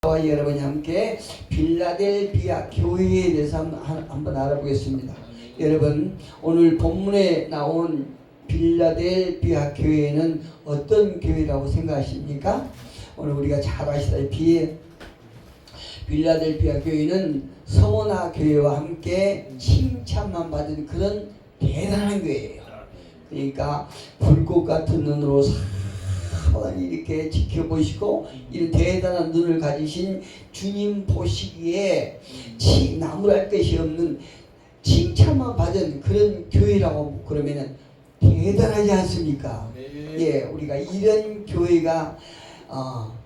저와 여러분이 함께 빌라델비아 교회에 대해서 한번 알아보겠습니다. 여러분, 오늘 본문에 나온 빌라델비아 교회는 어떤 교회라고 생각하십니까? 오늘 우리가 잘 아시다시피 빌라델비아 교회는 서머나 교회와 함께 칭찬만 받은 그런 대단한 교회예요. 그러니까 불꽃 같은 눈으로 이렇게 지켜보시고 이런 대단한 눈을 가지신 주님 보시기에 나무랄 것이 없는 칭찬만 받은 그런 교회라고 그러면은 대단하지 않습니까? 예, 우리가 이런 교회가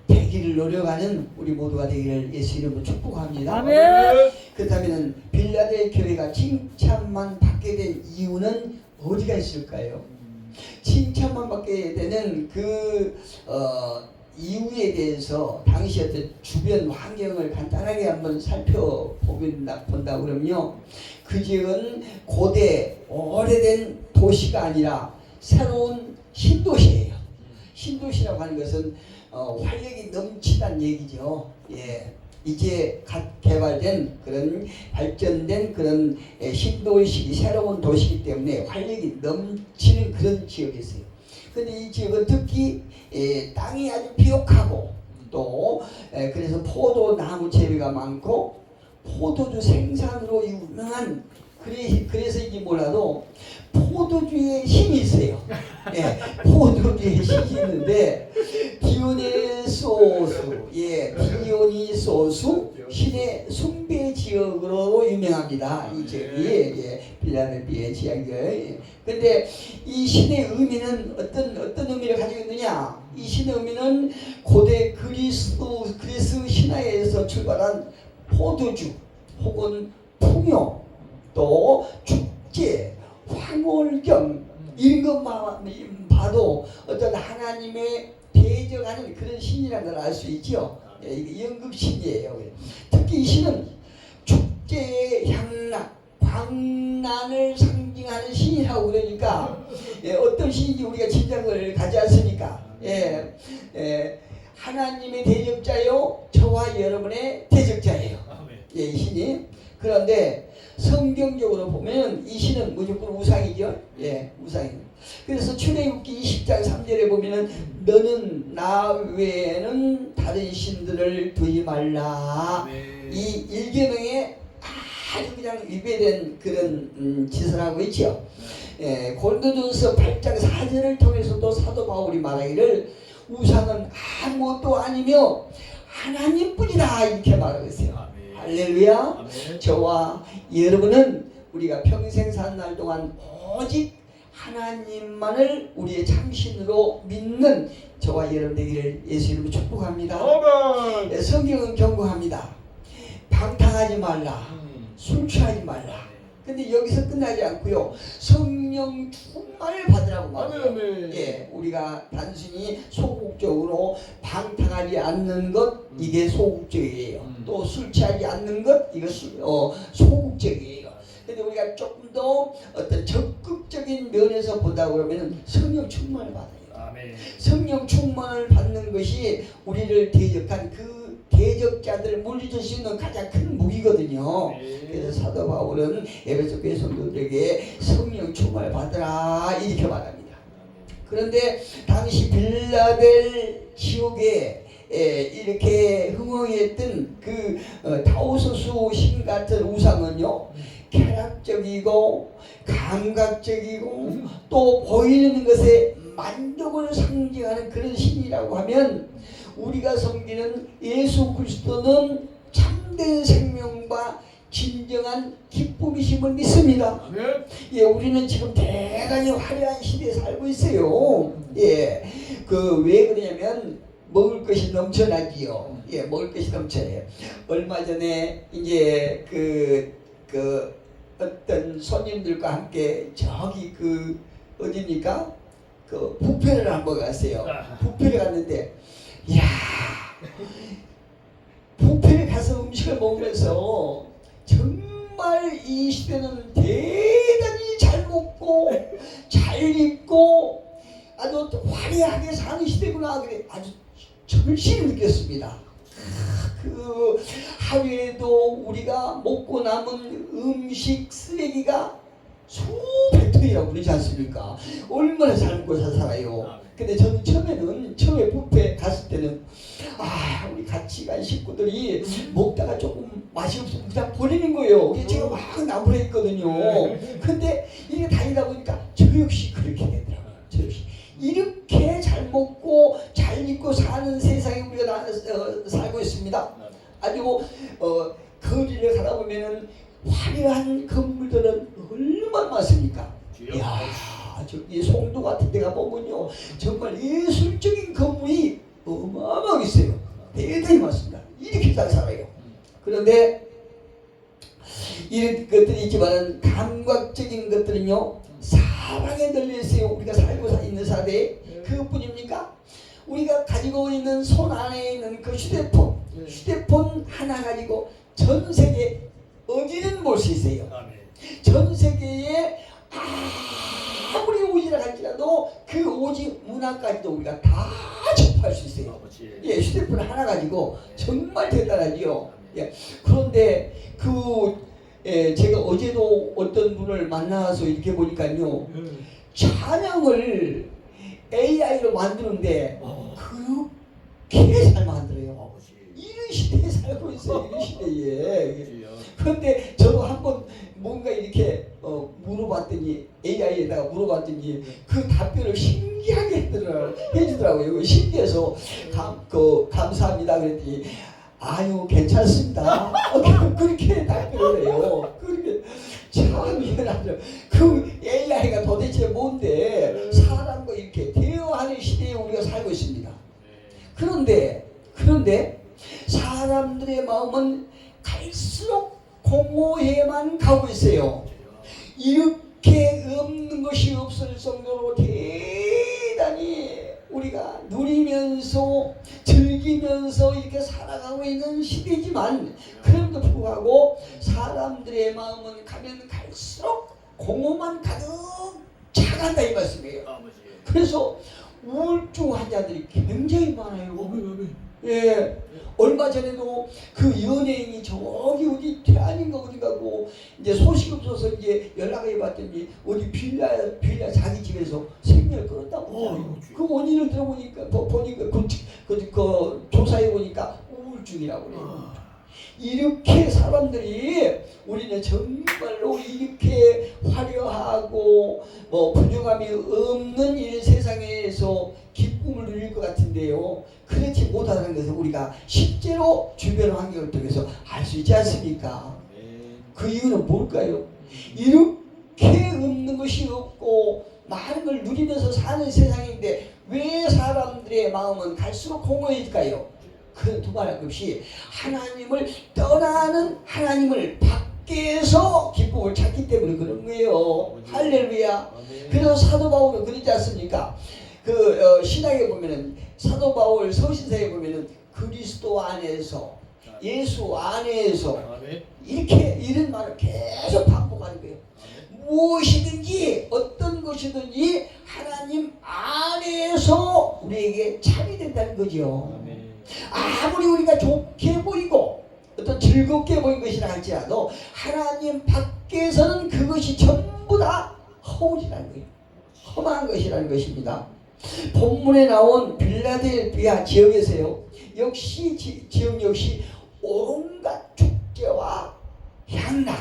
되기를 노력하는 우리 모두가 되기를 예수 이름으로 축복합니다. 아멘. 그렇다면 빌라델 교회가 칭찬만 받게 된 이유는 어디가 있을까요? 칭찬만 받게 되는 그 이유에 대해서 당시 어떤 주변 환경을 간단하게 한번 살펴본다 그러면요, 그 지역은 고대 오래된 도시가 아니라 새로운 신도시예요. 신도시라고 하는 것은 활력이 넘치다는 얘기죠. 예. 이제 갓 개발된 그런 발전된 그런 신도시, 새로운 도시이기 때문에 활력이 넘치는 그런 지역이 있어요. 근데 이 지역은 특히 땅이 아주 비옥하고 또 그래서 포도나무 재배가 많고 포도주 생산으로 유명한, 그래서인지 몰라도 포도주의 신이 있어요. 예, 포도주의 신이 있는데 디오네소스, 디오니소스 신의 숭배 지역으로 유명합니다. 이 지역이 빌라델비아 지역이. 근데 이 신의 의미는 어떤 의미를 가지고 있느냐? 이 신의 의미는 고대 그리스 신화에서 출발한 포도주 혹은 풍요, 또 축제, 황홀경 이런 것만 봐도 어떤 하나님의 대적하는 그런 신이라는 걸 알 수 있죠. 이게 연극신이에요. 특히 이 신은 축제의 향락, 광란을 상징하는 신이라고 그러니까 어떤 신인지 우리가 짐작을 가지 않습니까? 하나님의 대적자요, 저와 여러분의 대적자예요. 이 신이. 그런데 성경적으로 보면 이 신은 무조건 우상이죠. 우상입니다. 그래서 출애굽기 20장 3절에 보면은 너는 나 외에는 다른 신들을 두지 말라. 이 일계명에 아주 그냥 위배된 그런 짓을 하고 있죠. 고린도전서 8장 4절을 통해서도 사도 바울이 말하기를 우상은 아무것도 아니며 하나님뿐이다 이렇게 말하고 있어요. 할렐루야. 저와 여러분은 우리가 평생 사는 날 동안 오직 하나님만을 우리의 참신으로 믿는 저와 여러분 되기를 예수 이름으로 축복합니다. 성경은 경고합니다. 방탕하지 말라, 술 취하지 말라. 근데 여기서 끝나지 않고요, 성령 충만을 받으라고 말해요. 우리가 단순히 소극적으로 방탕하지 않는 것, 이게 소극적이에요. 또 술 취하지 않는 것, 이거 소극적이에요. 근데 우리가 조금 더 어떤 적극적인 면에서 보다 그러면 성령 충만을 받아요. 성령 충만을 받는 것이 우리를 대적한 그 대적자들을 물리칠 수 있는 가장 큰 무기거든요. 그래서 사도 바울은 에베소 교회 성도들에게 성령 충만을 받으라 이렇게 말합니다. 그런데 당시 빌라델 지옥에 이렇게 흥황했던 그 타우소수 신 같은 우상은요, 쾌락적이고 감각적이고 또 보이는 것에 만족을 상징하는 그런 신이라고 하면, 우리가 섬기는 예수 그리스도는 참된 생명과 진정한 기쁨이심을 믿습니다. 우리는 지금 대단히 화려한 시대에 살고 있어요. 왜 그러냐면 먹을 것이 넘쳐나지요. 먹을 것이 넘쳐요. 얼마 전에 이제 그 어떤 손님들과 함께 저기 어디입니까? 그 뷔페를 한번 갔어요. 뷔페를 갔는데, 이야, 뷔페에 가서 음식을 먹으면서 정말 이 시대는 대단히 잘 먹고 잘 입고 아주 화려하게 사는 시대구나, 그래 아주 절실히 느꼈습니다. 그 하루에도 우리가 먹고 남은 음식 쓰레기가 수백 톤이라고 그러지 않습니까? 얼마나 잘 먹고 살아요. 근데 저는 처음에 뷔페 갔을 때는 우리 같이 간 식구들이 먹다가 조금 맛이 없으면 그냥 버리는 거예요. 제가 막 나무라 했거든요. 근데 이게 다니다 보니까 저 역시 그렇게 되더라고요. 저 역시 이렇게 잘 먹고 잘 입고 사는 세상에 우리가 살고 있습니다. 아주 거리를 가다 보면은 화려한 건물들은 얼마나 많습니까? 이야, 저기 송도 같은 데 가보면요 정말 예술적인 건물이 어마어마하게 있어요. 대단히 많습니다. 이렇게 잘 살아요. 그런데 이런 것들이 있지만은 감각적인 것들은요 사방에 널려 있어요. 우리가 살고 있는 사대에. 그것뿐입니까? 우리가 가지고 있는 손 안에 있는 그 휴대폰 하나 가지고 전 세계 어디는 볼 수 있어요. 전 세계에 아무리 오지를 할지라도 그 오지 문화까지도 우리가 다 접할 수 있어요. 예, 휴대폰 하나 가지고 정말 대단하지요. 예, 그런데 제가 어제도 어떤 분을 만나서 이렇게 보니까요 찬양을 AI로 만드는데 그렇게 잘 만들어요. 이런 시대에 살고 있어요. 이런 시대에. 그런데 저도 한번 뭔가 이렇게 물어봤더니 AI에다가 물어봤더니 그 답변을 신기하게 해주더라고요. 신기해서 감사합니다 그랬더니 아유 괜찮습니다. 그렇게 답변을 해요. 그렇게 참 희한하죠. 그 AI가 도대체 뭔데 사람과 이렇게 대화하는 시대에 우리가 살고 있습니다. 그런데 사람들의 마음은 갈수록 공허에만 가고 있어요. 이렇게 없는 것이 없을 정도로 대단히 우리가 누리면서 즐기면서 이렇게 살아가고 있는 시대지만 그럼에도 불구하고 사람들의 마음은 가면 갈수록 공허만 가득 차간다 이 말씀이에요. 그래서 우울증 환자들이 굉장히 많아요. 예, 얼마 전에도 그 연예인이 저기 어디 태안인가 어디 가고 이제 소식 없어서 이제 연락해 봤더니 어디 빌라 자기 집에서 생명을 끊었다고. 그 원인을 들어보니까 보니까 그 조사해 보니까 우울증이라고 그래요. 이렇게 사람들이 우리는 정말로 이렇게 화려하고 부정함이 없는 이 세상에서 기쁨을 누릴 것 같은데요. 그렇지 못하는 것을 우리가 실제로 주변 환경을 통해서 알 수 있지 않습니까? 그 이유는 뭘까요? 이렇게 없는 것이 없고 많은 걸 누리면서 사는 세상인데 왜 사람들의 마음은 갈수록 공허해질까요? 그 두말할 것 없이 하나님을 떠나는 하나님을 밖에서 기쁨을 찾기 때문에 그런 거예요. 할렐루야. 그래서 사도 바울은 그러지 않습니까? 신약에 보면은 사도 바울 서신서에 보면은 그리스도 안에서 예수 안에서 이렇게 이런 말을 계속 반복하는 거예요. 무엇이든지 어떤 것이든지 하나님 안에서 우리에게 참이 된다는 거죠. 아무리 우리가 좋게 보이고 어떤 즐겁게 보인 것이라 할지라도 하나님 밖에서는 그것이 전부 다 허울이라는 거예요. 험한 것이라는 것입니다. 본문에 나온 빌라델피아 지역에서요 역시 지역 역시 온갖 축제와 향락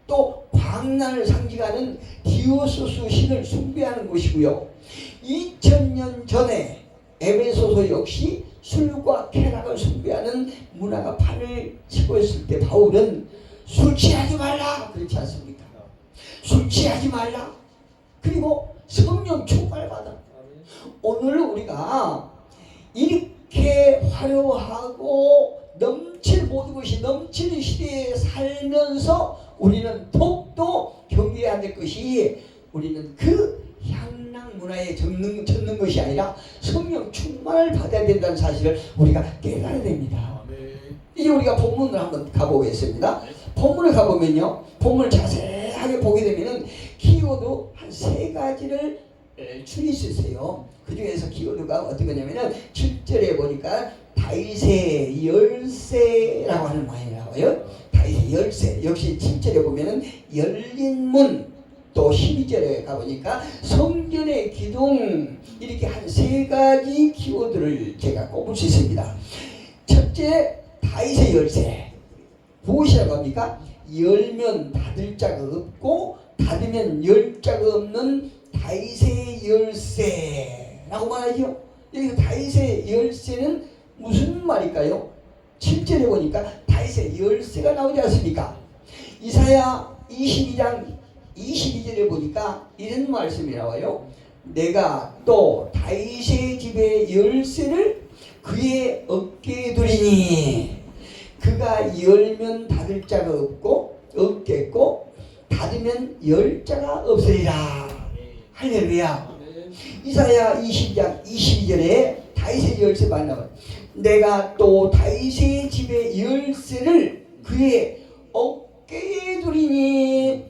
또 광란을 상징하는 디오소스 신을 숭배하는 곳이고요. 2000년 전에 에베소서 역시 술과 쾌락을 숭배하는 문화가 판을 치고 있을 때 바울은 술 취하지 말라 그렇지 않습니까? 술 취하지 말라. 그리고 성령 충만을 받아. 오늘 우리가 이렇게 화려하고 모든 것이 넘치는 시대에 살면서 우리는 더욱더 경계해야 될 것이 우리는 그 향락 문화에 젖는 것이 아니라 성령 충만을 받아야 된다는 사실을 우리가 깨달아야 됩니다. 이제 우리가 본문을 한번 가보겠습니다. 본문을 가보면요, 본문을 자세하게 보게 되면은 키워드 한 3가지를 줄이 있으세요. 그 중에서 키워드가 어떤 거냐면은 7절에 보니까 다윗의 열쇠라고 하는 말이 나와요. 다윗의 열쇠. 역시 7절에 보면은 열린 문, 또 12절에 가보니까 성전의 기둥, 이렇게 한 세 가지 키워드를 제가 꼽을 수 있습니다. 첫째, 다윗의 열쇠. 무엇이라고 합니까? 열면 닫을 자가 없고 닫으면 열 자가 없는 다윗의 열쇠라고 말하죠. 여기서 다윗의 열쇠는 무슨 말일까요? 7절에 보니까 다윗의 열쇠가 나오지 않습니까? 이사야 22장 22절에 보니까 이런 말씀이 나와요. 내가 또 다윗의 집의 열쇠를 그의 어깨에 두리니 그가 열면 닫을 자가 없겠고 닫으면 열 자가 없으리라. 할렐루야. 이사야 20장 22절에 다윗의 열쇠가 나와요. 내가 또 다윗의 집의 열쇠를 그의 어깨에 두리니.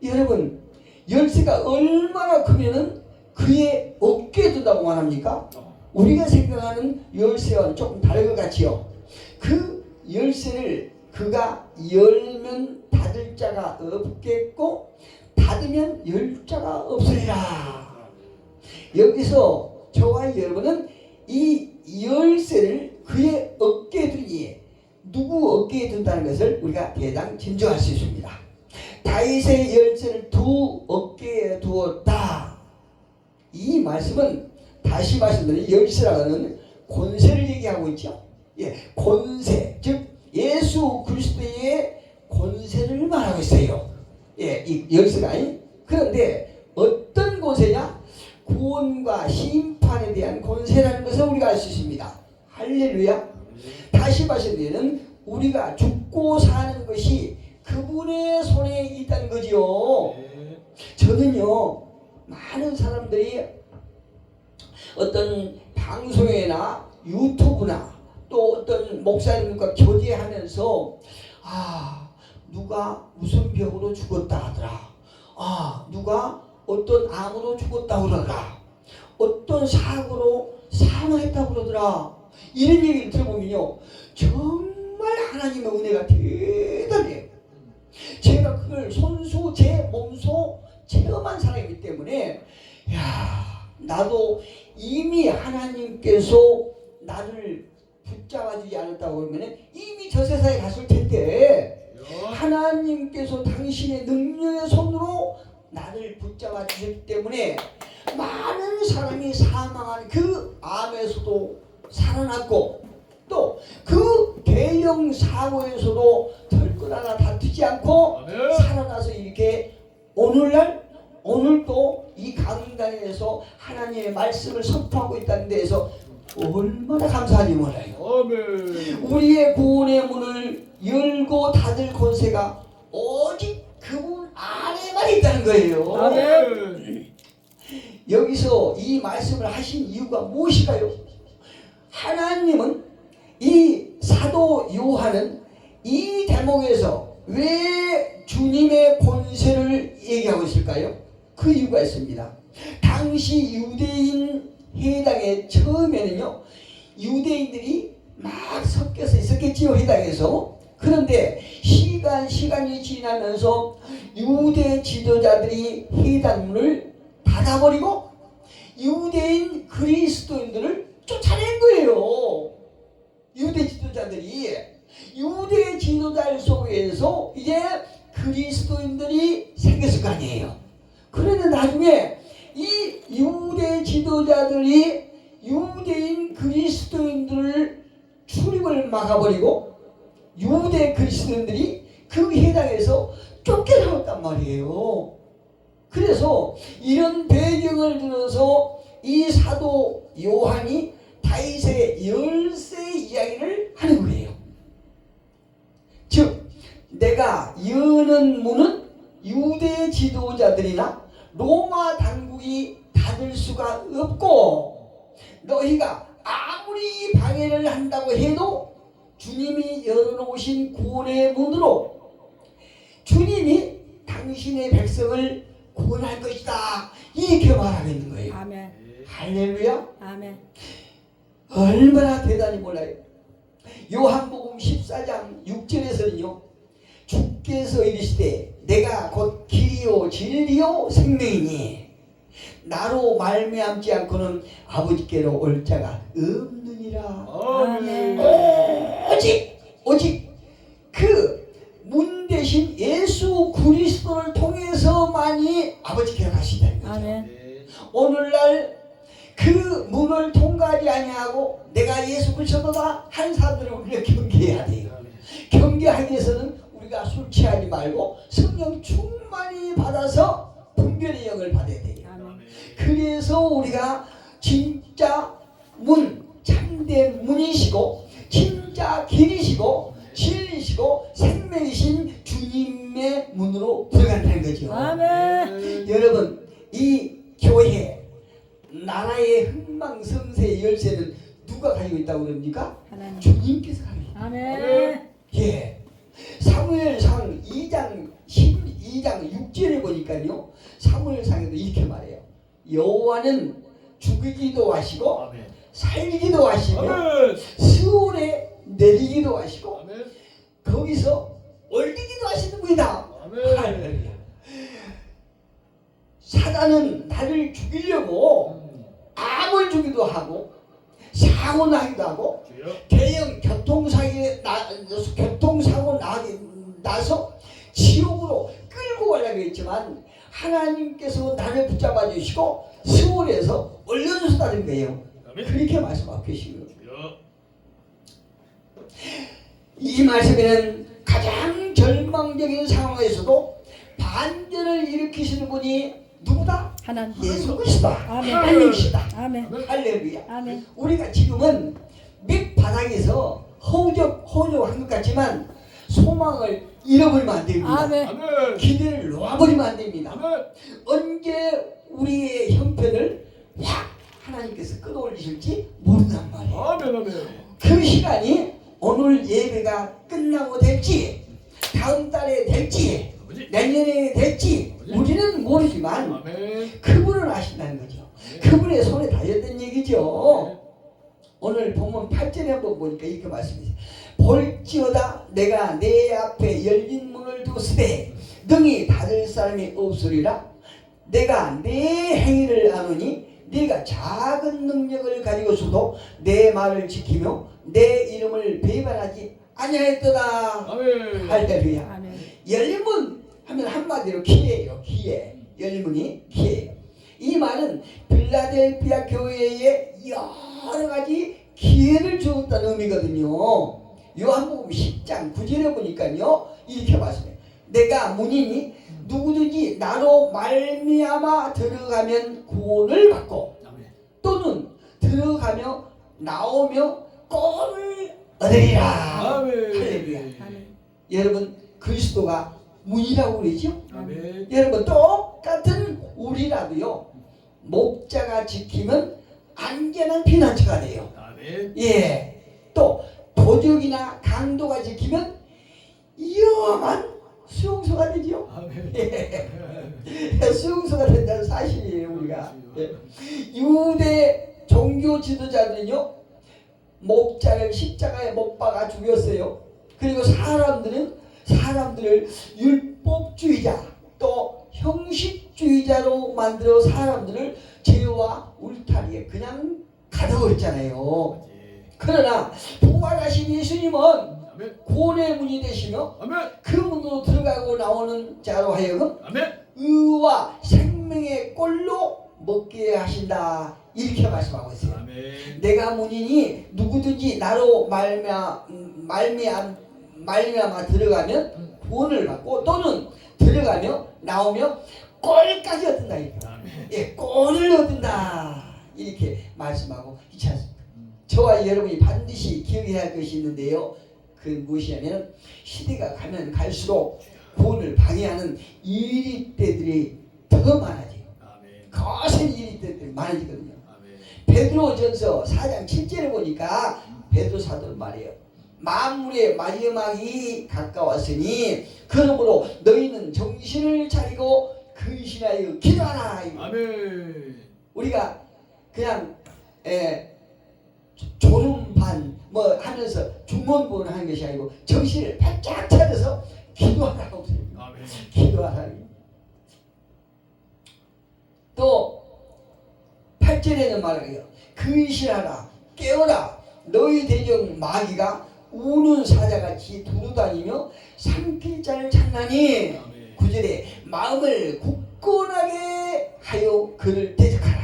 여러분, 열쇠가 얼마나 크면은 그의 어깨에 둔다고 말합니까? 우리가 생각하는 열쇠와는 조금 다른 것 같지요. 그 열쇠를 그가 열면 닫을 자가 없겠고 닫으면 열 자가 없으리라. 여기서 저와 여러분은 이 열쇠를 그의 어깨에 두니, 누구 어깨에 둔다는 것을 우리가 대강 짐작할 수 있습니다. 다윗의 열쇠를 두 어깨에 두었다. 이 말씀은 다시 말씀드린 열쇠라는 권세를 얘기하고 있죠. 예, 권세, 즉 예수 그리스도의 권세를 말하고 있어요. 예, 이 열쇠가 아닌. 그런데 어떤 권세냐? 구원과 심판에 대한 권세라는 것을 우리가 알 수 있습니다. 할렐루야. 다시 말씀드리면 우리가 죽고 사는 것이 그분의 손에 있다는 거지요. 저는요, 많은 사람들이 어떤 방송이나 유튜브나 또 어떤 목사님과 교제하면서 누가 무슨 병으로 죽었다 하더라. 누가 어떤 암으로 죽었다 그러더라. 어떤 사고로 사망했다 그러더라. 이런 얘기를 들어보면요, 정말 하나님의 은혜가 대단해요. 제가 그걸 손수 제 몸소 체험한 사람이기 때문에 나도 이미 하나님께서 나를 붙잡아주지 않았다고 그러면 이미 저 세상에 갔을 텐데, 하나님께서 당신의 능력의 손으로 나를 붙잡아 주셨기 때문에 많은 사람이 사망한 그 암에서도 살아났고, 또 그 대형 사고에서도 덜것 하나 다투지 않고 살아나서 이렇게 오늘도 이 강단에서 하나님의 말씀을 선포하고 있다는 데에서 얼마나 감사한지 몰라요. 아멘. 우리의 구원의 문을 열고 닫을 권세가 오직 그분 안에만 있다는 거예요. 아멘. 여기서 이 말씀을 하신 이유가 무엇일까요? 하나님은 이 사도 요한은 이 대목에서 왜 주님의 권세를 얘기하고 있을까요? 그 이유가 있습니다. 당시 유대인 회당에 처음에는요, 유대인들이 막 섞여서 있었겠지요, 회당에서. 그런데 시간이 지나면서 유대 지도자들이 회당문을 닫아버리고 유대인 그리스도인들을 쫓아낸 거예요. 유대 지도자들이. 유대 지도자들 속에서 이제 그리스도인들이 생겼을 거 아니에요. 그런데 나중에 이 유대 지도자들이 유대인 그리스도인들을 출입을 막아버리고 유대 그리스도인들이 그 회당에서 쫓겨나왔단 말이에요. 그래서 이런 배경을 들어서 이 사도 요한이 다윗의 열쇠 이야기를 하는 거예요. 즉, 내가 여는 문은 유대 지도자들이나 로마 당국이 닫을 수가 없고, 너희가 아무리 방해를 한다고 해도 주님이 열어놓으신 구원의 문으로 주님이 당신의 백성을 구원할 것이다. 이렇게 말하고 있는 거예요. 아멘. 할렐루야. 아멘. 얼마나 대단히 몰라요. 요한복음 14장 6절에서는요. 주께서 이르시되 내가 곧 길이요 진리요 생명이니 나로 말미암지 않고는 아버지께로 올 자가 없느니라. 아멘. 오직 그 문 대신 예수 그리스도를 통해서만이 아버지께로 가신다는 거죠. 아멘. 오늘날 그 문을 통과하지 아니하고 내가 예수 그리스도다 한 사람들을 우리가 경계해야 돼요. 경계하기 위해서는 우리가 술 취하지 말고 성령 충만히 받아서 분별의 영을 받아야 돼요. 아멘. 그래서 우리가 진짜 문, 참된 문이시고 진짜 길이시고 진리시고 생명이신 주님의 문으로 들어간다는 거죠. 아멘. 여러분, 이 교회 나라의 흥망성쇠의 열쇠는 누가 가지고 있다고 그럽니까? 하나님. 주님께서 가지고 있다. 아멘. 예. 사무엘상 2장 12장 6절에 보니까요. 사무엘상에도 이렇게 말해요. 여호와는 죽이기도 하시고 아멘. 살리기도 하시며 아멘. 스올에 내리기도 하시고 아멘. 거기서 올리기도 하시는 분이다. 아멘. 할렐루야. 사단은 나를 죽이려고 암을 주기도 하고 사고 나기도 하고 주여. 대형 교통사고 나서 지옥으로 끌고 가려고 했지만 하나님께서 나를 붙잡아 주시고 스올에서 올려주셨다는 거예요. 아멘. 그렇게 말씀하고 계시고요. 주여. 이 말씀에는 가장 절망적인 상황에서도 반전을 일으키시는 분이 누구다? 하나님. 예수 그리스도. 아멘. 하나님이시다. 아멘. 할렐루야. 아멘. 우리가 지금은 밑바닥에서 허우적한 것 같지만 소망을 잃어버리면 안 됩니다. 아멘. 아멘. 기대를 놓아버리면 안 됩니다. 아멘. 언제 우리의 형편을 확 하나님께서 끌어올리실지 모른단 말이에요. 아멘. 아멘. 그 시간이 오늘 예배가 끝나고 될지 다음 달에 될지 아버지. 내년에 될지 아버지. 우리는 모르지만 아멘. 그분은 아신다는 거죠. 그분의 손에 달렸던 얘기죠. 오늘 본문 8절에 한번 보니까 이렇게 말씀이세요. 볼지어다 내가 내 앞에 열린 문을 두으되 능히 닫을 사람이 없으리라. 내가 내 행위를 아노니 네가 작은 능력을 가지고서도 내 말을 지키며 내 이름을 배반하지 아니하였도다. 아멘. 할렐루야. 아멘. 열린 문 하면 한마디로 기회예요. 기회. 열린 문이 기회예요. 이 말은 필라델피아 교회에 여러 가지 기회를 주었다는 의미거든요. 요한복음 10장 9절에 보니까요. 이렇게 말씀해요. 내가 문이니 누구든지 나로 말미암아 들어가면 구원을 받고 아멘. 또는 들어가며 나오며 꼴을 얻으리라. 아멘. 할렐루야. 아멘. 여러분 그리스도가 문이라고 그러죠? 아멘. 여러분 똑같은 우리라도요. 목자가 지키면 안전한 피난처가 돼요. 아멘. 예. 또 도적이나 강도가 지키면 위험한 수용소가 되죠. 아멘. 수용소가 된다는 사실이에요 우리가. 예. 유대 종교 지도자들은요 목자를 십자가에 못 박아 죽였어요. 그리고 사람들을 율법주의자 또 형식주의자로 만들어 사람들을 죄와 울타리에 그냥 가둬버렸잖아요. 그러나 부활하신 예수님은 아멘. 구원의 문이 되시며 아멘. 그 문으로 들어가고 나오는 자로 하여금 아멘. 의와 생명의 꼴로 먹게 하신다. 이렇게 말씀하고 있어요. 아멘. 내가 문이니 누구든지 나로 말미암아 들어가면 구원을 받고 또는 들어가며 나오며 꼴까지 얻는다. 아멘. 예, 꼴을 얻는다. 이렇게 말씀하고 있지 않습니까? 저와 여러분이 반드시 기억해야 할 것이 있는데요. 그 무엇이냐면 시대가 가면 갈수록 구원을 방해하는 이리떼들이 더 많아져요. 아멘. 거센 이리떼들이 많아지거든요. 아멘. 베드로전서 4장 7절에 보니까 베드로 사도는 말이에요. 만물의 마지막이 가까웠으니 그러므로 너희는 정신을 차리고 근신하여 기도하라. 아멘. 우리가 그냥 졸음반 뭐 하면서 중문부를 하는 것이 아니고 정신을 바짝 차려서 기도하라고 그래요. 아멘. 기도하라. 또 8절에는 말해요. 근신하라 깨어라 너희 대적 마귀가 우는 사자같이 두루다니며 삼킬 자를 찾나니. 아멘. 9절에 마음을 굳건하게 하여 그를 대적하라.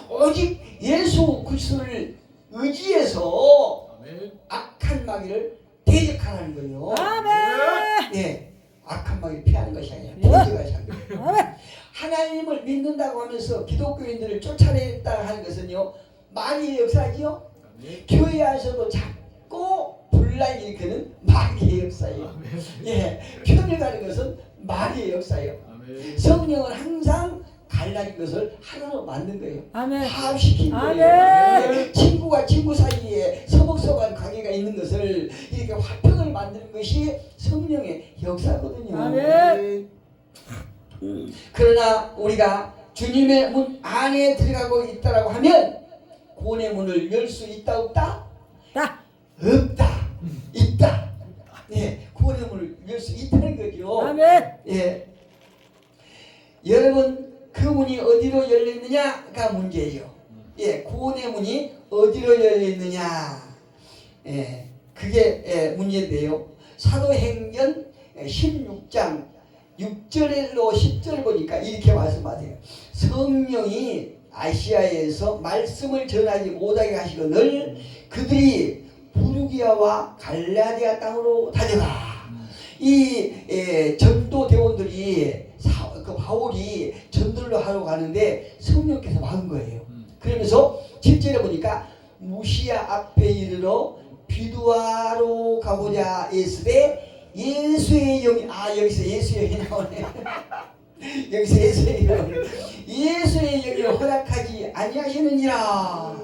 오직 예수 그리스도를 의지해서 아멘. 악한 마귀를 대적하라는 거예요. 아멘. 예, 악한 마귀를 피하는 것이 아니라 대적하는 거예요. 아멘. 하나님을 믿는다고 하면서 기독교인들을 쫓아냈다 하는 것은요 마귀의 역사지요. 아멘. 교회 안에서도 자꾸 분란 일으키는 마귀의 역사예요. 아멘. 예, 편을 가는 것은 마귀의 역사예요. 아멘. 성령은 항상 갈라진 것을 하나로 만든 거예요. 아멘. 화합시킨 거예요. 아멘. 예, 친구와 친구 사이에 서먹서먹한 관계가 있는 것을 이렇게 화평을 만드는 것이 성령의 역사거든요. 아멘. 그러나 우리가 주님의 문 안에 들어가고 있다라고 하면 구원의 문을 열 수 있다 없다? 다. 없다. 있다. 예, 구원의 문을 열 수 있다는 거죠. 아멘. 예. 여러분 그 문이 어디로 열렸느냐가 문제예요. 예, 구원의 문이 어디로 열렸느냐. 예, 그게 문제인데요. 사도행전 16장 6절로 10절 보니까 이렇게 말씀하세요. 성령이 아시아에서 말씀을 전하지 못하게 하시거늘 그들이 부르기아와 갈라디아 땅으로 다녀가. 이 전도 대원들이 그 바울이 전도를 하러 가는데 성령께서 막은 거예요. 그러면서 7절에 보니까 무시아 앞에 이르러 비두아로 가고자 했으되 예수의 영이 여기서 예수의 영이 나오네. 여기서 예수의 영이 나오네. 예수의 영이 허락하지 아니하시느니라.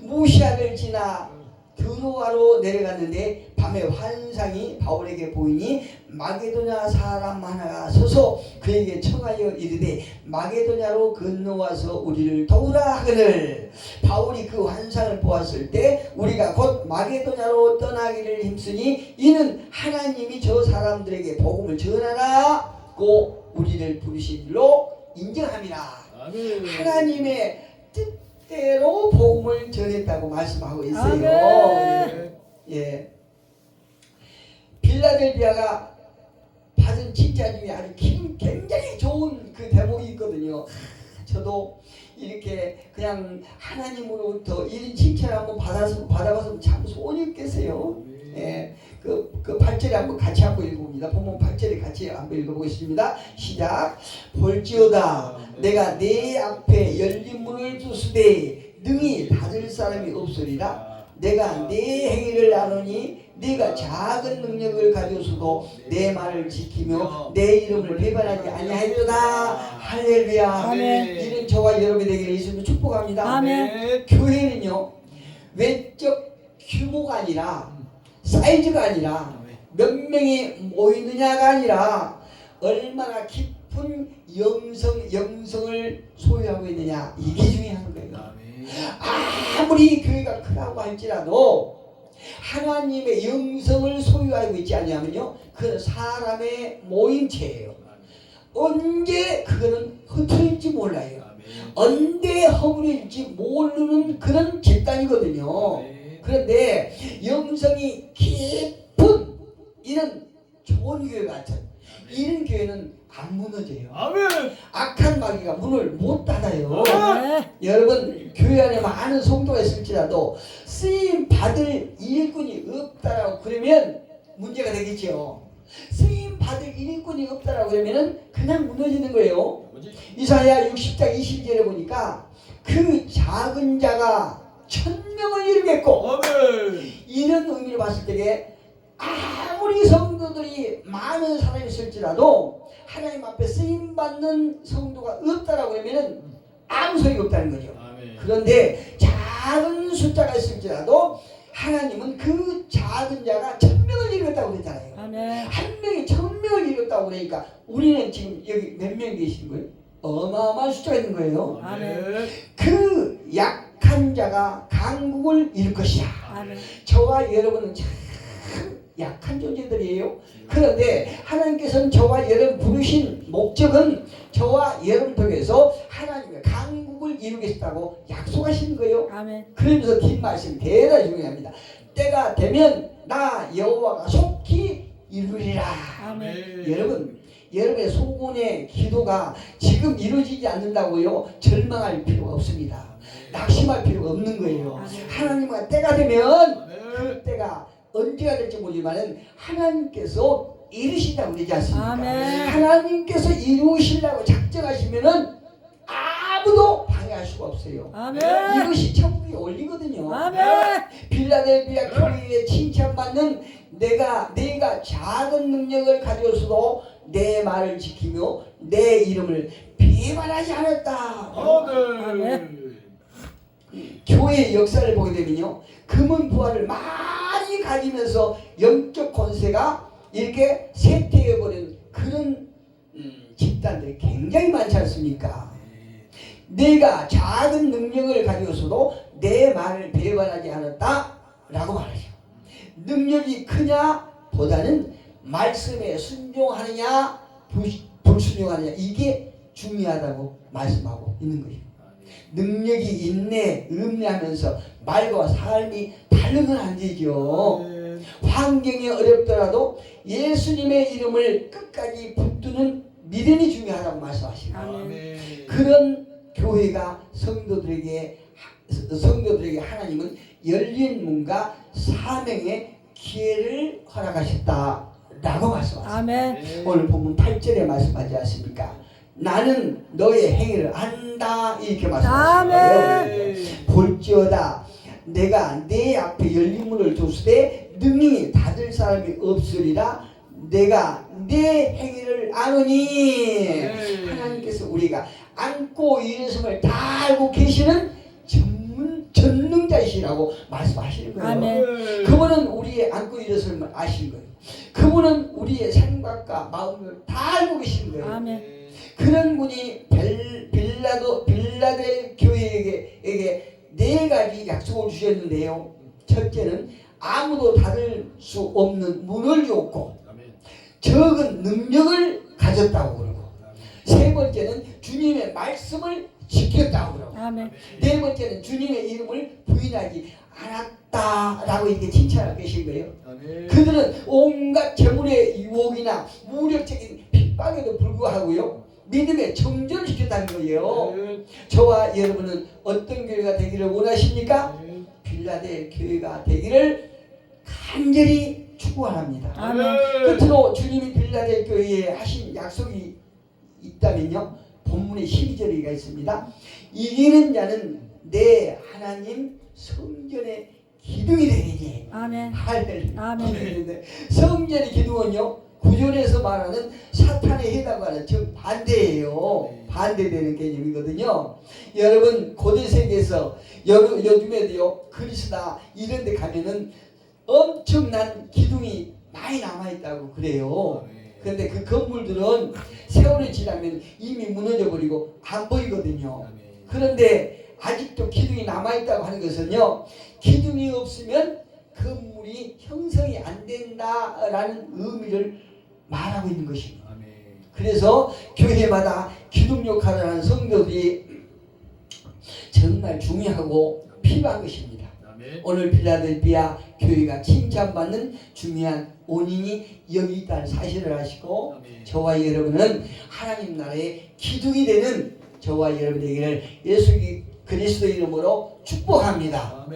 무시아를 지나 드로아로 내려갔는데 밤에 환상이 바울에게 보이니 마게도냐 사람 하나가 서서 그에게 청하여 이르되 마게도냐로 건너와서 우리를 도우라 하거늘. 바울이 그 환상을 보았을 때 우리가 곧 마게도냐로 떠나기를 힘쓰니 이는 하나님이 저 사람들에게 복음을 전하라고 우리를 부르신 일로 인정함이라. 아멘. 하나님의 뜻대로 복음을 전했다고 말씀하고 있어요. 아멘. 예. 빌라델비아가 받은 칭찬 중에 아주 굉장히 좋은 그 대목이 있거든요. 저도 이렇게 그냥 하나님으로부터 이런 칭찬을 한번 받아봤으면 참 소원이 있겠어요. 예. 그 8절에 한번 같이 한번 읽어봅니다. 본문 8절에 같이 한번 읽어보겠습니다. 시작. 볼지어다 내가 내 앞에 열린 문을 두수되 능히 닫을 사람이 없으리라. 내가 내 행위를 아노니 네가 작은 능력을 가져서도 내 말을 지키며 내 이름을 배반하지 아니하였도다. 할렐루야. 아멘. 이런 저와 여러분이 되기를 예수님을 축복합니다. 아멘. 교회는요 외적 규모가 아니라 사이즈가 아니라 몇 명이 모이느냐가 아니라 얼마나 깊은 영성을 소유하고 있느냐, 이게 중요한 거예요. 아무리 교회가 크다고 할지라도 하나님의 영성을 소유하고 있지 않냐면요 그건 사람의 모임체예요. 언제 그거는 흩어질지 몰라요. 언제 허물일지 모르는 그런 집단이거든요. 그런데 영성이 깊은 이런 좋은 교회 같은 이런 교회는 안 무너져요. 아멘. 악한 마귀가 문을 못 닫아요. 아멘. 여러분 교회 안에 많은 성도가 있을지라도 쓰임 받을 일꾼이 없다라고 그러면 문제가 되겠죠. 쓰임 받을 일꾼이 없다라고 그러면은 그냥 무너지는 거예요. 이사야 60장 22절에 보니까 그 작은 자가 1000명을 이루겠고, 아멘. 이런 의미를 봤을 때에 아무리 성도들이 많은 사람이 있을지라도 하나님 앞에 쓰임받는 성도가 없다라고 하면은 아무 소용이 없다는 거죠. 아멘. 그런데 작은 숫자가 있을지라도 하나님은 그 작은 자가 1000명을 이루겠다. 이뤘다고 그랬잖아요. 아멘. 한 명이 1000명을 이뤘다고 그러니까 우리는 지금 여기 몇 명 계신 거예요? 어마어마한 숫자가 있는 거예요. 아멘. 그 약한 자가 강국을 이룰 것이야. 아멘. 저와 여러분은 참 약한 존재들이에요. 그런데 하나님께서는 저와 여러분 부르신 목적은 저와 여러분 통해서 하나님의 강국을 이루겠다고 약속하시는 거예요. 아멘. 그러면서 긴 말씀 대단히 중요합니다. 때가 되면 나 여호와가 속히 이루리라. 아멘. 여러분의 소원의 기도가 지금 이루어지지 않는다고요 절망할 필요가 없습니다. 낙심할 필요가 없는 거예요. 아멘. 하나님과 때가 되면 아멘. 그 때가 언제가 될지 모르지만 하나님께서 이루신다고 그러지 않습니까? 아멘. 하나님께서 이루시려고 작정하시면은 아무도 방해할 수가 없어요. 아멘. 이것이 천국의 원리거든요. 아멘. 빌라델비아 교회에 칭찬받는 내가 작은 능력을 가졌어도 내 말을 지키며 내 이름을 비관하지 않았다. 아멘. 교회의 역사를 보게 되면요, 금은 부활을 많이 가지면서 영적 권세가 이렇게 쇠퇴해버린 그런 집단들이 굉장히 많지 않습니까? 내가 작은 능력을 가지고서도 내 말을 배반하지 않았다 라고 말하죠. 능력이 크냐 보다는 말씀에 순종하느냐 불순종하느냐, 이게 중요하다고 말씀하고 있는 거예요. 능력이 있네 없네 하면서 말과 삶이 다르면 안 되죠. 환경이 어렵더라도 예수님의 이름을 끝까지 붙드는 믿음이 중요하다고 말씀하시고, 아멘. 그런 교회가 성도들에게 하나님은 열린 문과 사명의 기회를 허락하셨다라고 말씀하셨습니다. 아멘. 오늘 본문 8절에 말씀하지 않습니까? 나는 너의 행위를 안다, 이렇게 말씀하셨어요. 아멘. 볼지어다 내가 내 앞에 열린 문을 두수되 능히 닫을 사람이 없으리라. 내가 내 행위를 아노니. 하나님께서 우리가 안고 일어섬을 다 알고 계시는 전능자이시라고 말씀하시는 거예요. 아멘. 그분은 우리의 안고 일어섬을 아시는 거예요. 그분은 우리의 생각과 마음을 다 알고 계시는 거예요. 아멘. 그런 분이 빌라델 교회에게 4가지 약속을 주셨는데요. 첫째는 아무도 닫을 수 없는 문을 줬고, 적은 능력을 가졌다고 그러고, 세 번째는 주님의 말씀을 지켰다고 그러고, 아멘. 네 번째는 주님의 이름을 부인하지 않았다라고 이렇게 칭찬하고 계신 거예요. 그들은 온갖 재물의 유혹이나 무력적인 핍박에도 불구하고요, 믿음의 정전을 시켰다는 거예요. 저와 여러분은 어떤 교회가 되기를 원하십니까? 빌라델 교회가 되기를 간절히 축원합니다. 아멘. 끝으로 주님이 빌라델 교회에 하신 약속이 있다면요, 본문의 12절이가 있습니다. 이기는 자는 내 하나님 성전의 기둥이 되리니. 아멘. 할렐루야. 아멘. 성전의 기둥은요, 구절에서 말하는 사탄의 해당과는 정반대예요. 반대되는 개념이거든요. 여러분 고대 세계에서 요즘에도요, 그리스나 이런 데 가면은 엄청난 기둥이 많이 남아있다고 그래요. 그런데 그 건물들은 세월이 지나면 이미 무너져 버리고 안 보이거든요. 그런데 아직도 기둥이 남아있다고 하는 것은요, 기둥이 없으면 건물이 형성이 안 된다라는 의미를 말하고 있는 것입니다. 그래서 교회마다 기둥 역할을 하는 성도들이 정말 중요하고 필요한 것입니다. 오늘 빌라델비아 교회가 칭찬받는 중요한 원인이 여기 있다는 사실을 아시고, 저와 여러분은 하나님 나라의 기둥이 되는 저와 여러분 되기를 예수 그리스도 이름으로 축복합니다.